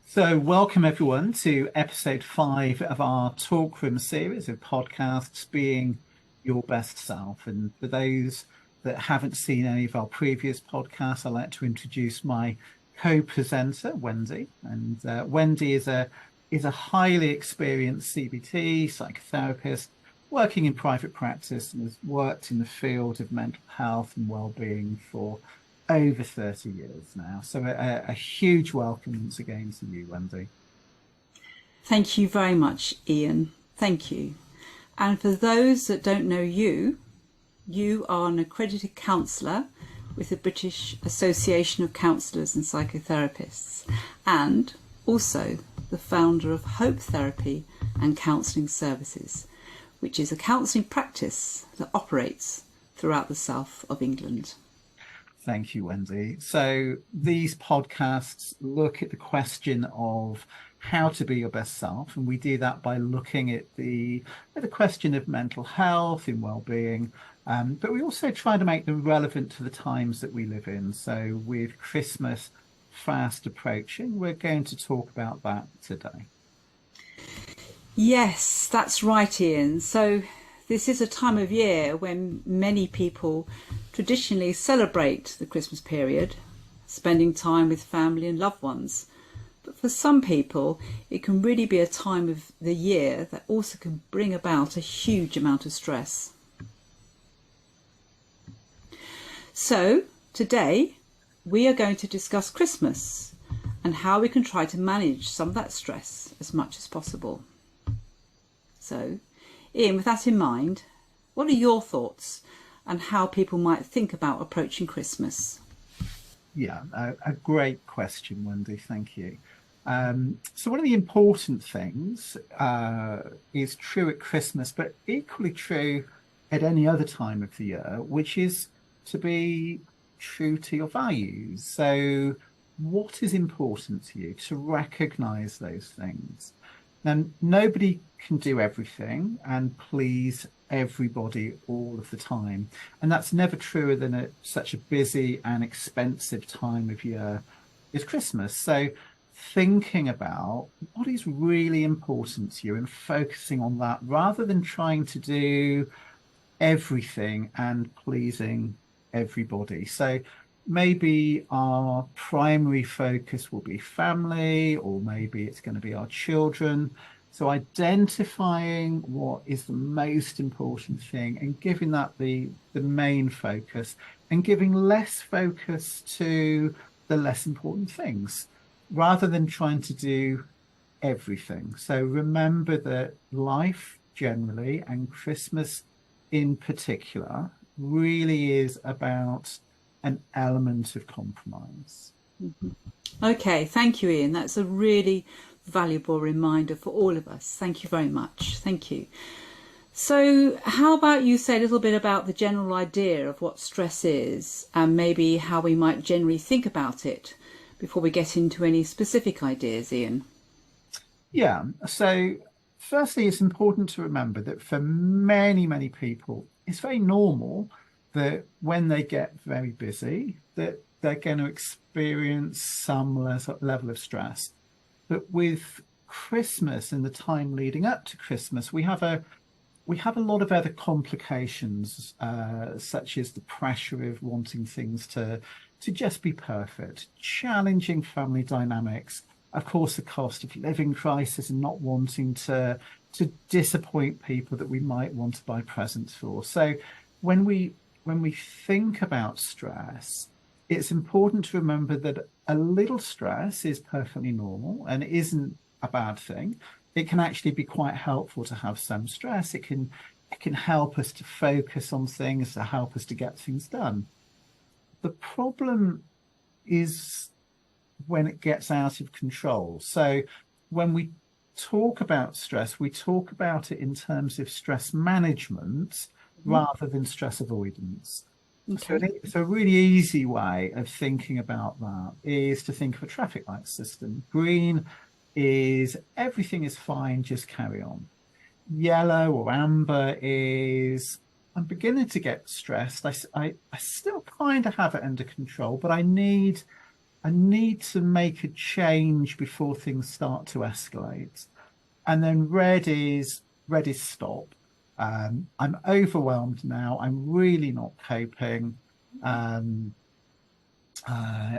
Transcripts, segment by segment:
So, welcome everyone to episode 5 of our Talk Room series of podcasts, Being Your Best Self. And for those that haven't seen any of our previous podcasts, I'd like to introduce my co-presenter, Wendy. And Wendy is a highly experienced CBT psychotherapist working in private practice and has worked in the field of mental health and well-being for over 30 years now. So a huge welcome once again to you, Wendy. Thank you very much, Ian. Thank you. And for those that don't know you, you are an accredited counsellor with the British Association of Counsellors and Psychotherapists, and also the founder of Hope Therapy and Counselling Services, which is a counselling practice that operates throughout the south of England. Thank you, Wendy. So these podcasts look at the question of how to be your best self, and we do that by looking at the question of mental health and well-being, but we also try to make them relevant to the times that we live in. So with Christmas fast approaching, we're going to talk about that today. Yes, that's right, Ian. So this is a time of year when many people traditionally celebrate the Christmas period, spending time with family and loved ones. But for some people, it can really be a time of the year that also can bring about a huge amount of stress. So today, we are going to discuss Christmas and how we can try to manage some of that stress as much as possible. So, Ian, with that in mind, what are your thoughts on how people might think about approaching Christmas? Yeah, a great question, Wendy. Thank you. So one of the important things is true at Christmas, but equally true at any other time of the year, which is to be true to your values. So what is important to you? To recognize those things. Now, nobody can do everything and please everybody all of the time. And that's never truer than at such a busy and expensive time of year as Christmas. So thinking about what is really important to you and focusing on that rather than trying to do everything and pleasing everybody. So maybe our primary focus will be family, or maybe it's going to be our children. So identifying what is the most important thing and giving that the main focus, and giving less focus to the less important things rather than trying to do everything. So remember that life generally, and Christmas in particular, really is about an element of compromise. Okay, thank you, Ian. That's a really valuable reminder for all of us. Thank you very much. Thank you. So how about you say a little bit about the general idea of what stress is and maybe how we might generally think about it before we get into any specific ideas, Ian? Yeah, so firstly, it's important to remember that for many, many people, it's very normal that when they get very busy, that they're going to experience some level of stress. But with Christmas and the time leading up to Christmas, we have a lot of other complications, such as the pressure of wanting things to just be perfect, challenging family dynamics, of course, the cost of living crisis, and not wanting to disappoint people that we might want to buy presents for. So when we think about stress, it's important to remember that a little stress is perfectly normal and isn't a bad thing. It can actually be quite helpful to have some stress. It can help us to focus on things, to help us to get things done. The problem is when it gets out of control. So when we talk about stress, we talk about it in terms of stress management rather than stress avoidance. Okay. So a really easy way of thinking about that is to think of a traffic light system. Green is everything is fine, just carry on. Yellow or amber is I'm beginning to get stressed. I still kind of have it under control, but I need I need to make a change before things start to escalate. And then red is stop. I'm overwhelmed now. I'm really not coping. Um,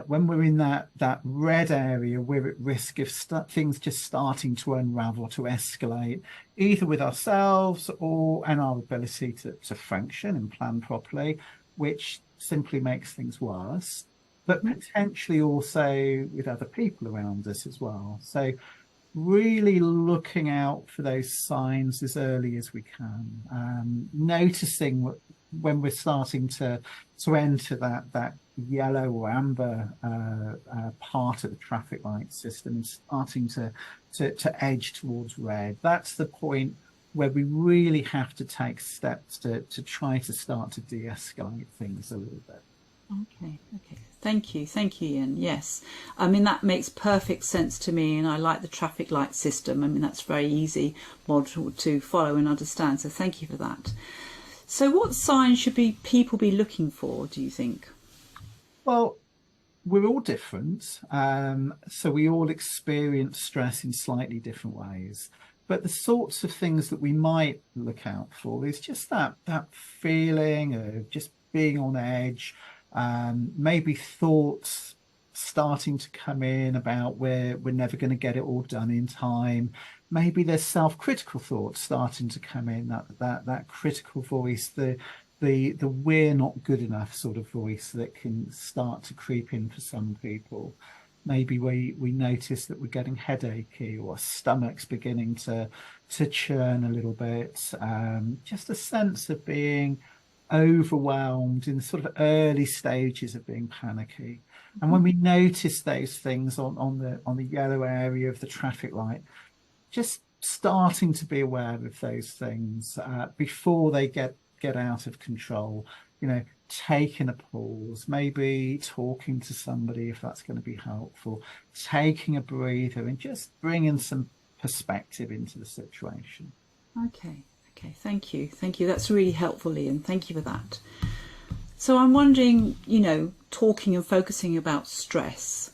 when we're in that red area, we're at risk of things just starting to unravel, to escalate, either with ourselves or and our ability to function and plan properly, which simply makes things worse, but potentially also with other people around us as well. So really looking out for those signs as early as we can, noticing when we're starting to enter that yellow or amber part of the traffic light system, and starting to edge towards red. That's the point where we really have to take steps to try to start to de-escalate things a little bit. Okay, okay. Thank you, Ian. Yes, I mean that makes perfect sense to me, and I like the traffic light system. I mean that's very easy model to follow and understand. So thank you for that. So, what signs should people be looking for, do you think? Well, we're all different, so we all experience stress in slightly different ways. But the sorts of things that we might look out for is just that feeling of just being on edge, maybe thoughts starting to come in about where we're never going to get it all done in time. Maybe there's self-critical thoughts starting to come in, that critical voice, the we're not good enough sort of voice that can start to creep in for some people. Maybe we notice that we're getting headachy, or our stomach's beginning to churn a little bit. Just a sense of being overwhelmed in the sort of early stages of being panicky. And when we notice those things on the yellow area of the traffic light, just starting to be aware of those things before they get out of control. Taking a pause, maybe talking to somebody if that's going to be helpful, taking a breather, and just bringing some perspective into the situation. Okay, okay. Thank you, thank you. That's really helpful, Ian. Thank you for that. So I'm wondering, talking and focusing about stress.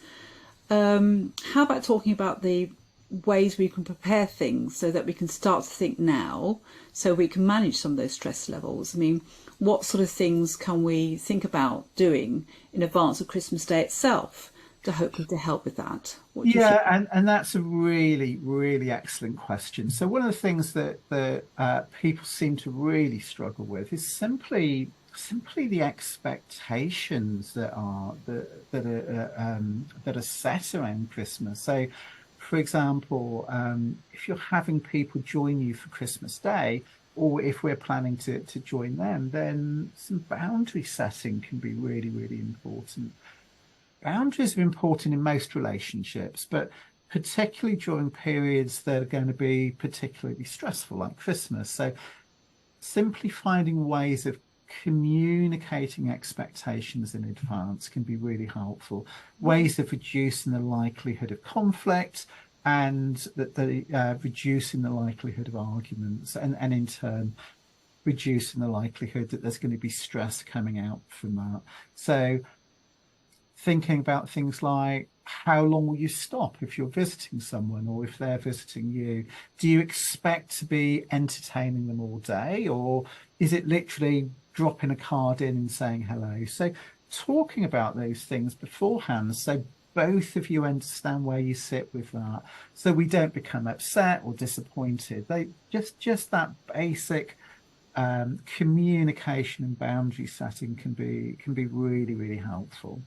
How about talking about the ways we can prepare things so that we can start to think now, so we can manage some of those stress levels? I mean, what sort of things can we think about doing in advance of Christmas Day itself to hopefully to help with that? What do you think? And that's a really, really excellent question. So one of the things that people seem to really struggle with is simply the expectations that are set around Christmas. So, for example, if you're having people join you for Christmas Day, or if we're planning to join them, then some boundary setting can be really, really important. Boundaries are important in most relationships, but particularly during periods that are going to be particularly stressful, like Christmas. So simply finding ways of communicating expectations in advance can be really helpful. Ways of reducing the likelihood of conflict, and reducing the likelihood of arguments, and in turn reducing the likelihood that there's going to be stress coming out from that. So thinking about things like, how long will you stop if you're visiting someone, or if they're visiting you? Do you expect to be entertaining them all day, or is it literally dropping a card in and saying hello? So talking about those things beforehand, so both of you understand where you sit with that, so we don't become upset or disappointed. They just that basic communication and boundary setting can be really, really helpful.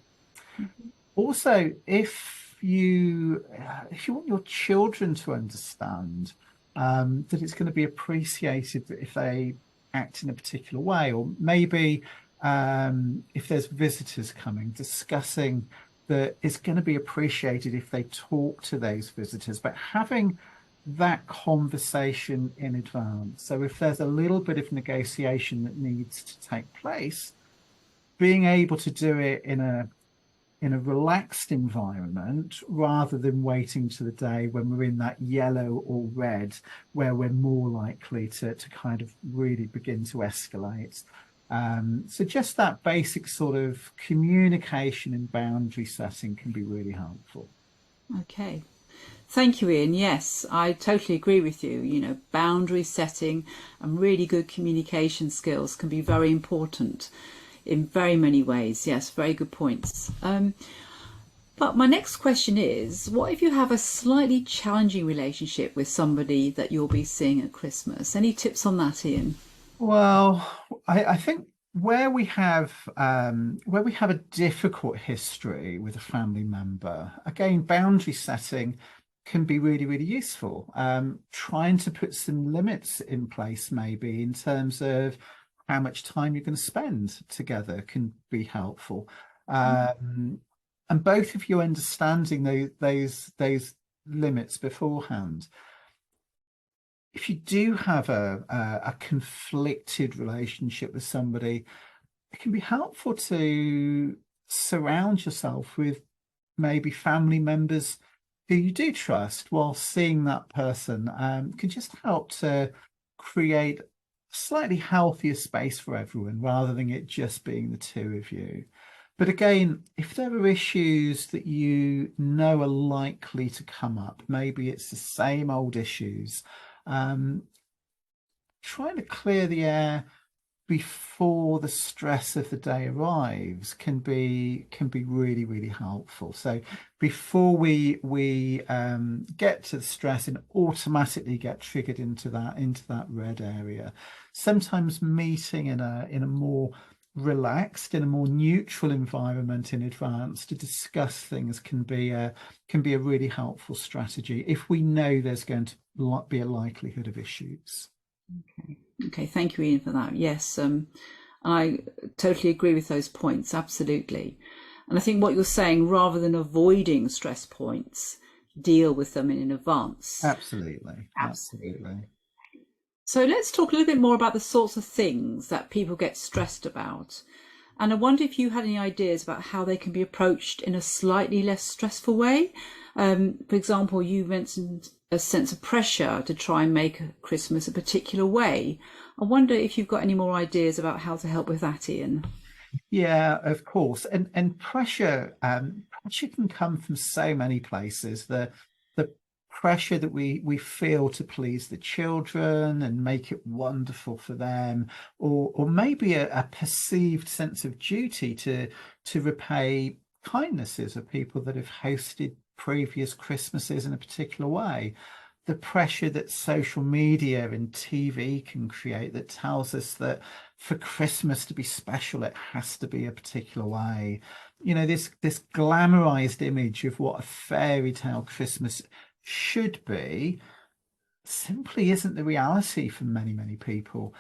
Mm-hmm. Also, if you want your children to understand that it's going to be appreciated if they act in a particular way, or maybe if there's visitors coming, discussing that it's going to be appreciated if they talk to those visitors, but having that conversation in advance. So if there's a little bit of negotiation that needs to take place, being able to do it in a relaxed environment, rather than waiting to the day when we're in that yellow or red, where we're more likely to kind of really begin to escalate. So just that basic sort of communication and boundary setting can be really helpful. Okay. Thank you, Ian. Yes, I totally agree with you. You know, boundary setting and really good communication skills can be very important in very many ways. Yes, very good points. But my next question is, what if you have a slightly challenging relationship with somebody that you'll be seeing at Christmas? Any tips on that, Ian? Well, I think where we have a difficult history with a family member, again, boundary setting can be really, really useful. Trying to put some limits in place, maybe in terms of how much time you're going to spend together, can be helpful. Um, and both of you understanding those limits beforehand. If you do have a conflicted relationship with somebody, it can be helpful to surround yourself with maybe family members who you do trust, while seeing that person can just help to create a slightly healthier space for everyone rather than it just being the two of you. But again, if there are issues that you know are likely to come up, maybe it's the same old issues, um, trying to clear the air before the stress of the day arrives can be really, really helpful. So before we get to the stress and automatically get triggered into that red area, sometimes meeting in a more relaxed, in a more neutral environment in advance to discuss things can be a really helpful strategy if we know there's going to be a likelihood of issues. Okay. Okay, thank you, Ian, for that. Yes, I totally agree with those points, absolutely. And I think what you're saying, rather than avoiding stress points, deal with them in advance. Absolutely. Absolutely. Absolutely. So let's talk a little bit more about the sorts of things that people get stressed about. And I wonder if you had any ideas about how they can be approached in a slightly less stressful way. For example, you mentioned a sense of pressure to try and make Christmas a particular way. I wonder if you've got any more ideas about how to help with that, Ian. Yeah, of course. And pressure can come from so many places. The pressure that we feel to please the children and make it wonderful for them, or maybe a perceived sense of duty to repay kindnesses of people that have hosted previous Christmases in a particular way. The pressure that social media and TV can create that tells us that for Christmas to be special, it has to be a particular way. This glamorized image of what a fairy tale Christmas should be simply isn't the reality for many, many people.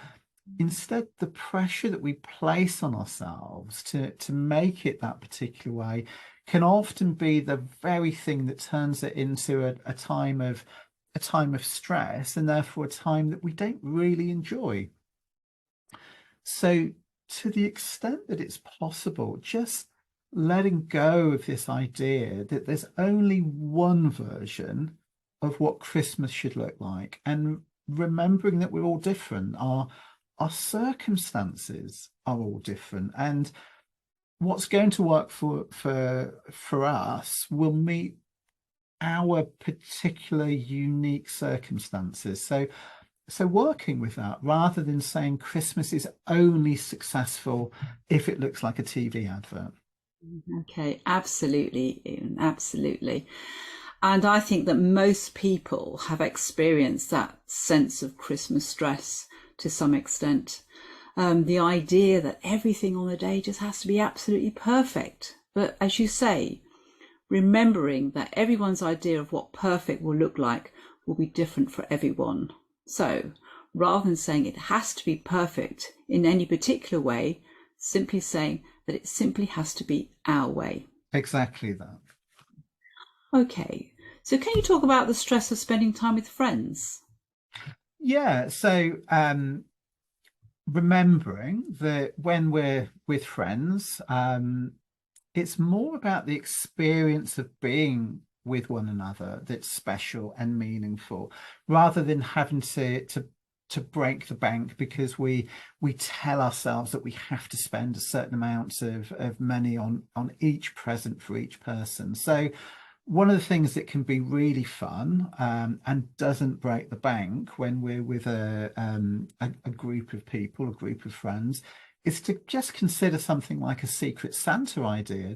Instead, the pressure that we place on ourselves to make it that particular way can often be the very thing that turns it into a time of stress, and therefore a time that we don't really enjoy. So, to the extent that it's possible, just letting go of this idea that there's only one version of what Christmas should look like, and remembering that we're all different. Our circumstances are all different, and what's going to work for us will meet our particular unique circumstances. So working with that rather than saying Christmas is only successful if it looks like a TV advert. Okay, absolutely, Ian, absolutely. And I think that most people have experienced that sense of Christmas stress to some extent. The idea that everything on the day just has to be absolutely perfect. But as you say, remembering that everyone's idea of what perfect will look like will be different for everyone. So rather than saying it has to be perfect in any particular way, simply saying that it simply has to be our way. Exactly that. Okay, so can you talk about the stress of spending time with friends? Yeah. So remembering that when we're with friends, it's more about the experience of being with one another that's special and meaningful, rather than having to to break the bank because we tell ourselves that we have to spend a certain amount of money on each present for each person. So one of the things that can be really fun and doesn't break the bank when we're with a group of people, a group of friends, is to just consider something like a Secret Santa idea.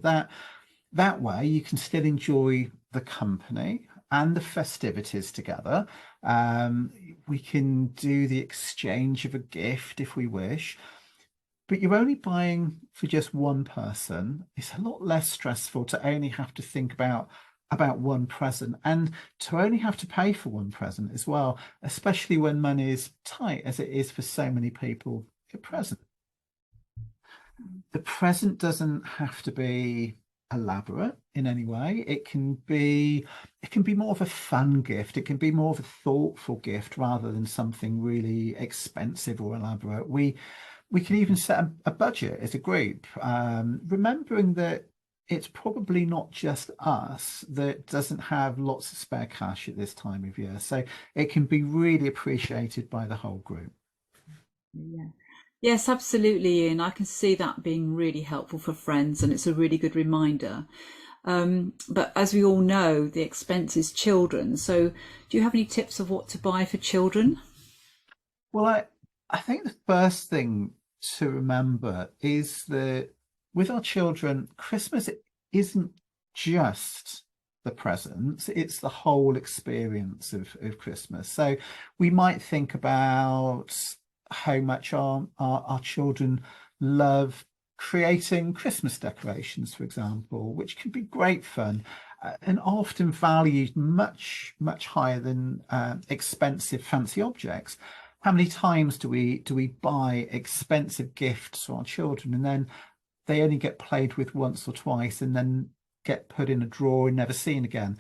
That way you can still enjoy the company and the festivities together. Um, we can do the exchange of a gift if we wish, but you're only buying for just one person. It's a lot less stressful to only have to think about one present and to only have to pay for one present as well, especially when money is tight as it is for so many people at present. The present doesn't have to be elaborate in any way. It can be more of a fun gift. It can be more of a thoughtful gift rather than something really expensive or elaborate. We can even set a budget as a group, remembering that it's probably not just us that doesn't have lots of spare cash at this time of year. So it can be really appreciated by the whole group. Yeah. Yes, absolutely, Ian. I can see that being really helpful for friends, and it's a really good reminder. But as we all know, the expense is children. So, do you have any tips of what to buy for children? Well, I think the first thing to remember is that with our children, Christmas isn't just the presents, it's the whole experience of Christmas. So we might think about how much our children love creating Christmas decorations, for example, which can be great fun and often valued much higher than expensive fancy objects. How many times do we buy expensive gifts for our children and then they only get played with once or twice and then get put in a drawer and never seen again?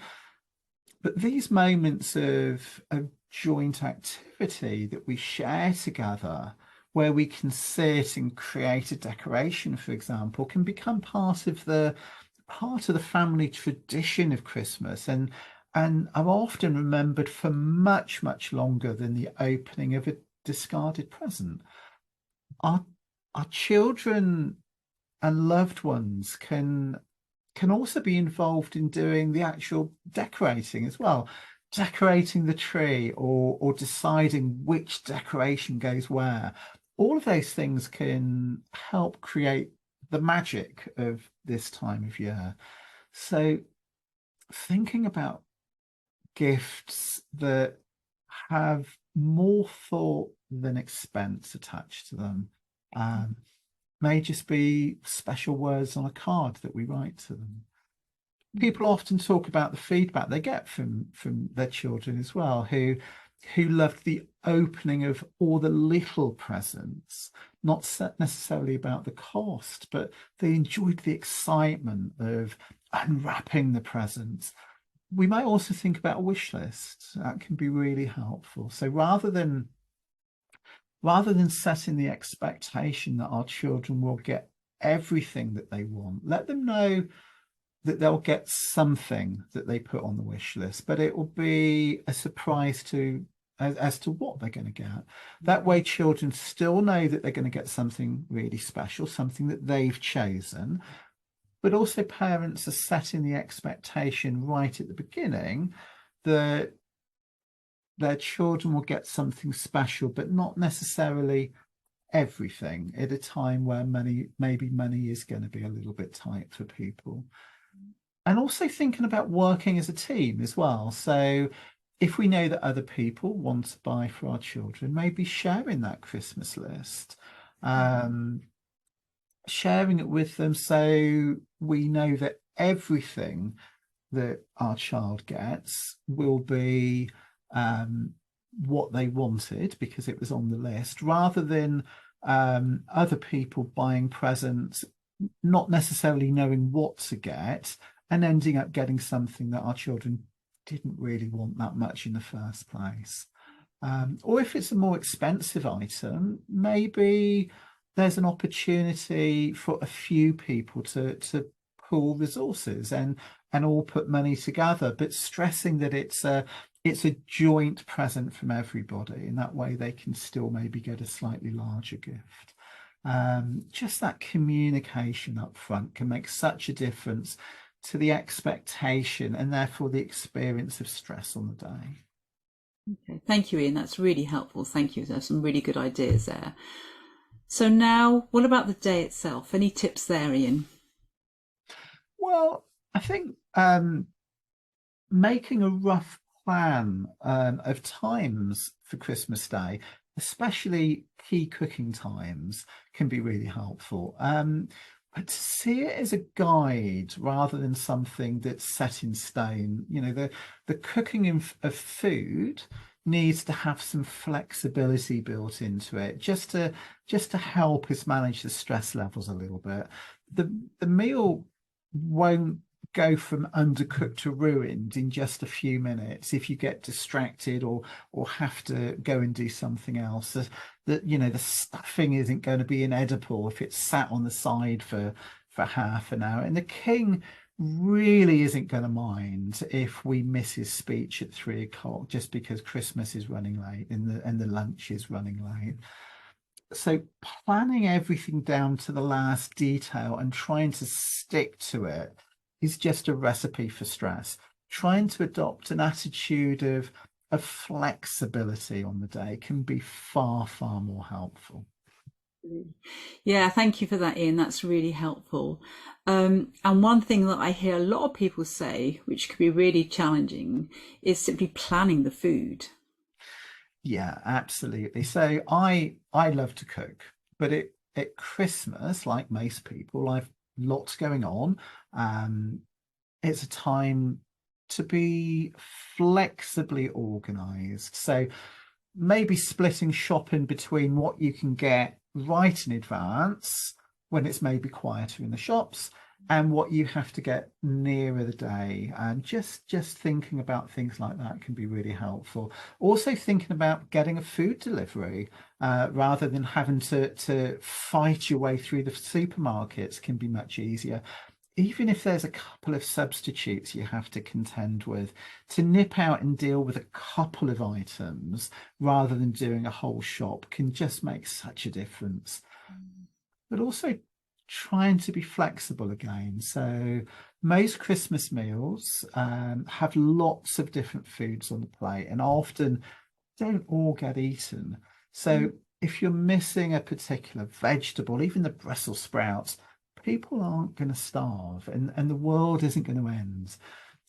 But these moments of joint activity that we share together, where we can sit and create a decoration, for example, can become part of the family tradition of Christmas and are often remembered for much longer than the opening of a discarded present. Our our children and loved ones can also be involved in doing the actual decorating as well, decorating the tree or deciding which decoration goes where. All of those things can help create the magic of this time of year. So thinking about gifts that have more thought than expense attached to them um, may just be special words on a card that we write to them. People often talk about the feedback they get from their children as well, who loved the opening of all the little presents, not necessarily about the cost, but they enjoyed the excitement of unwrapping the presents. We might also think about a wish list. That can be really helpful. So rather than setting the expectation that our children will get everything that they want, let them know that they'll get something that they put on the wish list, but it will be a surprise as to what they're going to get. That way, children still know that they're going to get something really special, something that they've chosen, but also parents are setting the expectation right at the beginning that their children will get something special, but not necessarily everything at a time where maybe money is going to be a little bit tight for people. And also thinking about working as a team as well. So if we know that other people want to buy for our children, maybe sharing that Christmas list, um, sharing it with them so we know that everything that our child gets will be what they wanted because it was on the list, rather than other people buying presents, not necessarily knowing what to get and ending up getting something that our children didn't really want that much in the first place. Or if it's a more expensive item, maybe there's an opportunity for a few people to pool resources and all put money together, but stressing that it's a joint present from everybody, and that way they can still maybe get a slightly larger gift. Just that communication up front can make such a difference to the expectation and therefore the experience of stress on the day. Okay. Thank you, Ian. That's really helpful. Thank you. There's some really good ideas there. So now, what about the day itself? Any tips there, Ian? Well, I think making a rough plan of times for Christmas Day, especially key cooking times, can be really helpful. But to see it as a guide rather than something that's set in stone, the cooking of food needs to have some flexibility built into it, just to help us manage the stress levels a little bit. The meal won't go from undercooked to ruined in just a few minutes if you get distracted or have to go and do something else. The stuffing isn't going to be inedible if it's sat on the side for half an hour. And the king really isn't going to mind if we miss his speech at 3 o'clock just because Christmas is running late and the lunch is running late. So planning everything down to the last detail and trying to stick to it is just a recipe for stress. Trying to adopt an attitude of flexibility on the day can be far, far more helpful. Yeah, thank you for that, Ian. That's really helpful. And one thing that I hear a lot of people say, which could be really challenging, is simply planning the food. Yeah, absolutely. So I love to cook, but at Christmas, like most people, I've lots going on. Um, it's a time to be flexibly organized. So maybe splitting shopping between what you can get right in advance when it's maybe quieter in the shops and what you have to get nearer the day, and just thinking about things like that can be really helpful. Also thinking about getting a food delivery rather than having to fight your way through the supermarkets can be much easier. Even if there's a couple of substitutes you have to contend with, to nip out and deal with a couple of items rather than doing a whole shop can just make such a difference. But also trying to be flexible again. So most Christmas meals have lots of different foods on the plate and often don't all get eaten. So if you're missing a particular vegetable, even the Brussels sprouts, people aren't going to starve and the world isn't going to end.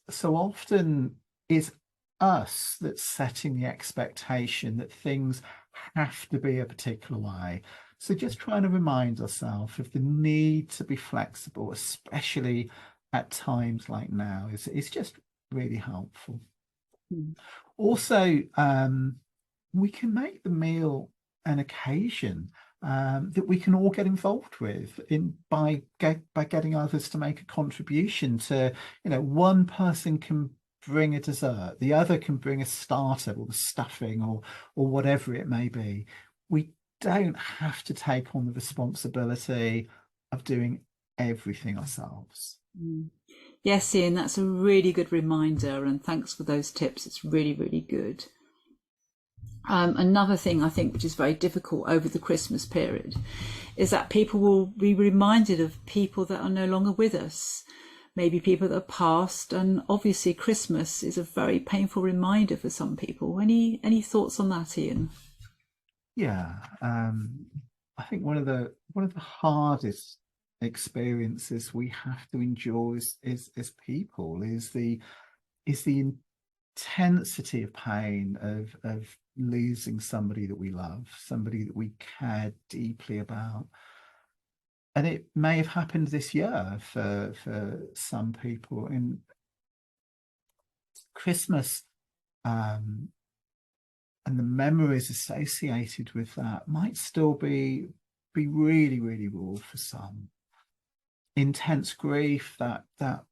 So often it's us that's setting the expectation that things have to be a particular way. So just trying to remind ourselves of the need to be flexible, especially at times like now, is just really helpful. Mm. Also, we can make the meal an occasion that we can all get involved with by getting others to make a contribution to, one person can bring a dessert, the other can bring a starter or the stuffing or whatever it may be. We don't have to take on the responsibility of doing everything ourselves. Mm. Yes, Ian, that's a really good reminder, and thanks for those tips. It's really, really good. Another thing I think which is very difficult over the Christmas period is that people will be reminded of people that are no longer with us, maybe people that are passed, and obviously Christmas is a very painful reminder for some people. Any thoughts on that, Ian? Yeah, I think one of the hardest experiences we have to endure as people is the intensity of pain of losing somebody that we love, somebody that we care deeply about. And it may have happened this year for some people. In Christmas, and the memories associated with that might still be really, really raw for some. Intense grief, that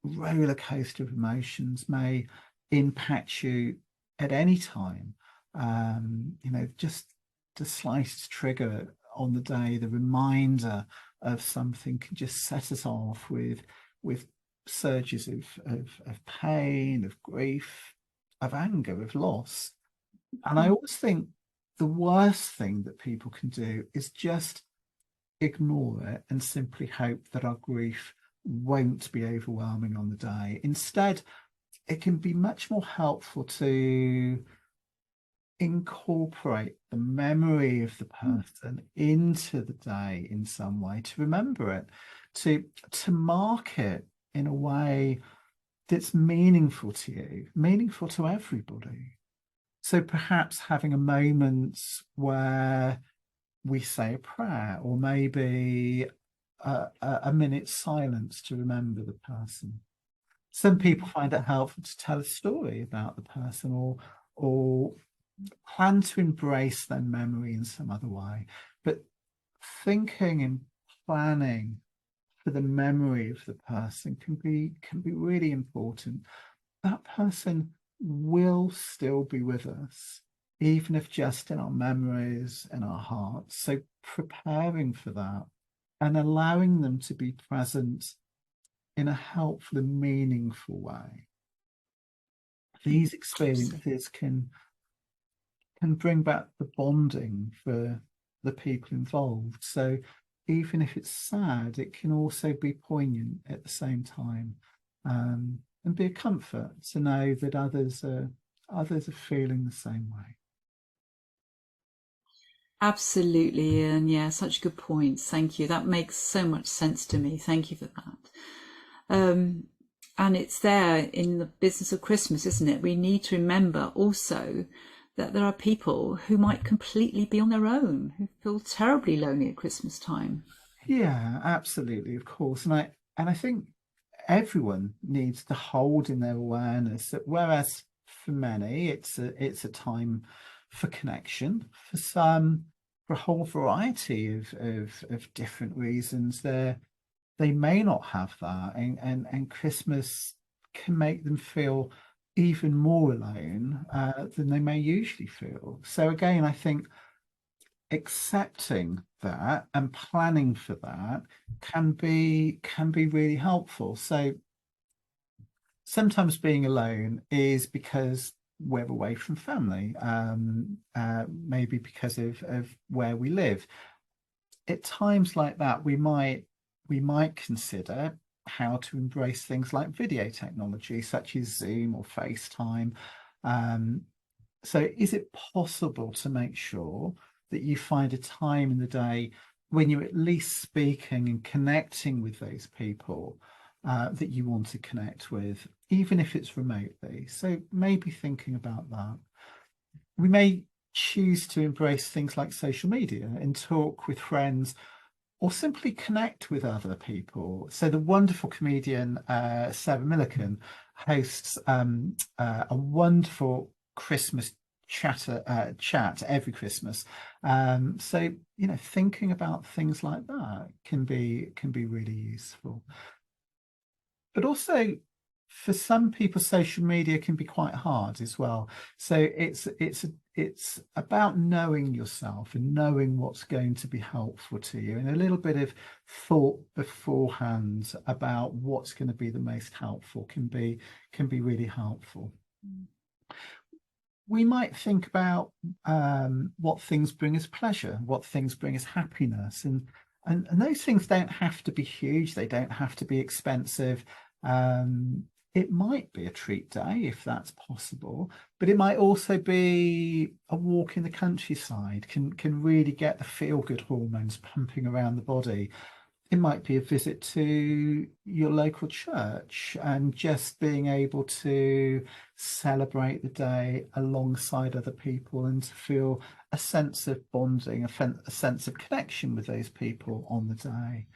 roller coaster of emotions may impact you at any time. Just the slightest trigger on the day, the reminder of something can just set us off with surges of pain, of grief. of anger, of loss. And I always think the worst thing that people can do is just ignore it and simply hope that our grief won't be overwhelming on the day. Instead, it can be much more helpful to incorporate the memory of the person into the day in some way, to remember it, to mark it in a way that's meaningful to you, meaningful to everybody. So perhaps having a moment where we say a prayer, or maybe a minute's silence to remember the person. Some people find it helpful to tell a story about the person, or plan to embrace their memory in some other way. But thinking and planning for the memory of the person can be really important. That person will still be with us, even if just in our memories and our hearts. So preparing for that and allowing them to be present in a helpful and meaningful way. These experiences can bring back the bonding for the people involved. So even if it's sad, it can also be poignant at the same time, and be a comfort to know that others are feeling the same way. Absolutely, Ian. Yeah, such good points. Thank you. That makes so much sense to me. Thank you for that. And it's there in the business of Christmas, isn't it? We need to remember also that there are people who might completely be on their own, who feel terribly lonely at Christmas time. Yeah, absolutely, of course. And I think everyone needs to hold in their awareness that whereas for many it's a time for connection, for some, for a whole variety of different reasons, they may not have that, and Christmas can make them feel even more alone than they may usually feel. So again, I think accepting that and planning for that can be really helpful. So sometimes being alone is because we're away from family, maybe because of where we live. At times like that, we might consider how to embrace things like video technology, such as Zoom or FaceTime. So is it possible to make sure that you find a time in the day when you're at least speaking and connecting with those people that you want to connect with, even if it's remotely? So maybe thinking about that. We may choose to embrace things like social media and talk with friends, or simply connect with other people. So the wonderful comedian Sarah Millican hosts a wonderful Christmas chat every Christmas. So thinking about things like that can be really useful. But also, for some people, social media can be quite hard as well. So it's about knowing yourself and knowing what's going to be helpful to you, and a little bit of thought beforehand about what's going to be the most helpful can be really helpful. We might think about what things bring us pleasure, what things bring us happiness, and those things don't have to be huge. They don't have to be expensive. It might be a treat day if that's possible, but it might also be a walk in the countryside. Can really get the feel-good hormones pumping around the body. It might be a visit to your local church and just being able to celebrate the day alongside other people and to feel a sense of bonding, a sense of connection with those people on the day.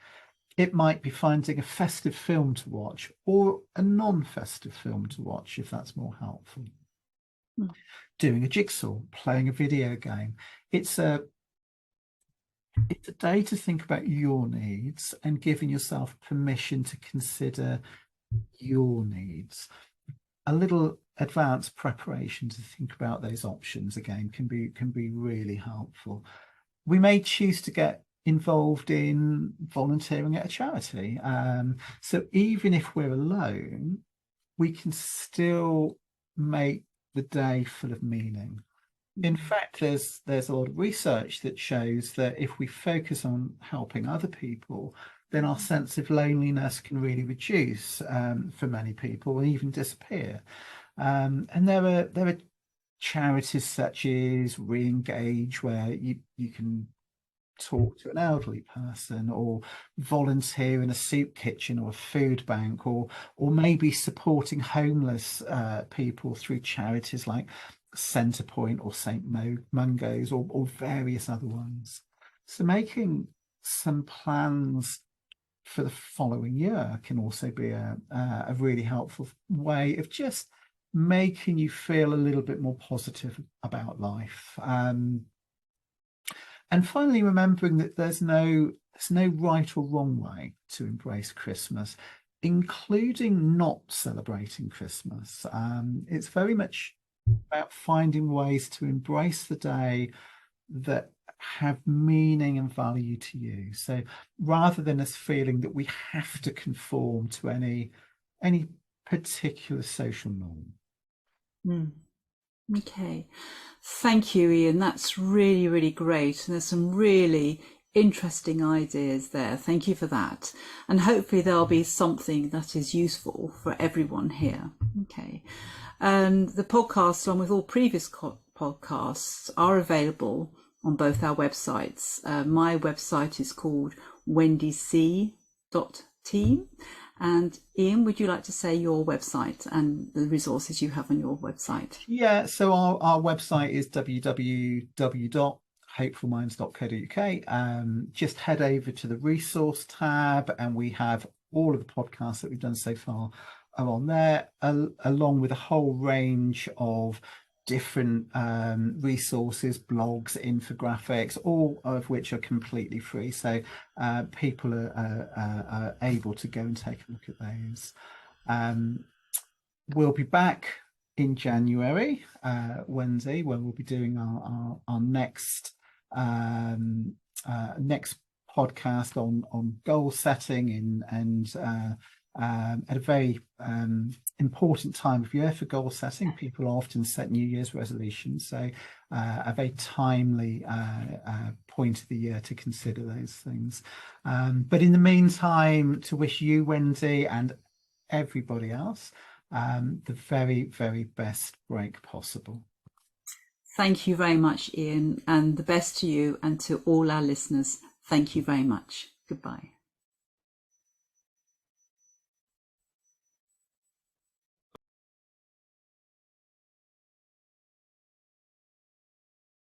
It might be finding a festive film to watch or a non-festive film to watch, if that's more helpful. Doing a jigsaw, playing a video game. It's a day to think about your needs and giving yourself permission to consider your needs. A little advanced preparation to think about those options again can be really helpful. We may choose to get involved in volunteering at a charity. So even if we're alone, we can still make the day full of meaning. In fact, there's a lot of research that shows that if we focus on helping other people, then our sense of loneliness can really reduce for many people and even disappear. And there are charities such as Re-engage, where you can talk to an elderly person, or volunteer in a soup kitchen or a food bank, or maybe supporting homeless people through charities like Centrepoint or St Mungo's, or various other ones. So making some plans for the following year can also be a really helpful way of just making you feel a little bit more positive about life. And finally, remembering that there's no right or wrong way to embrace Christmas, including not celebrating Christmas. It's very much about finding ways to embrace the day that have meaning and value to you. So rather than us feeling that we have to conform to any particular social norm. Okay. Thank you, Ian. That's really, really great. And there's some really interesting ideas there. Thank you for that. And hopefully there'll be something that is useful for everyone here. Okay. And the podcast, along with all previous podcasts, are available on both our websites. My website is called wendyc.team. And Ian, would you like to say your website and the resources you have on your website? Yeah, so our website is www.hopefulminds.co.uk. Just head over to the resource tab, and we have all of the podcasts that we've done so far are on there, along with a whole range of different resources, blogs, infographics, all of which are completely free. So people are able to go and take a look at those. We'll be back in January, Wednesday, where we'll be doing our next next podcast on goal setting and at a very important time of year for goal setting. People often set New Year's resolutions, so a very timely point of the year to consider those things. But in the meantime, to wish you, Wendy, and everybody else the very, very best break possible. Thank you very much, Ian, and the best to you and to all our listeners. Thank you very much. Goodbye.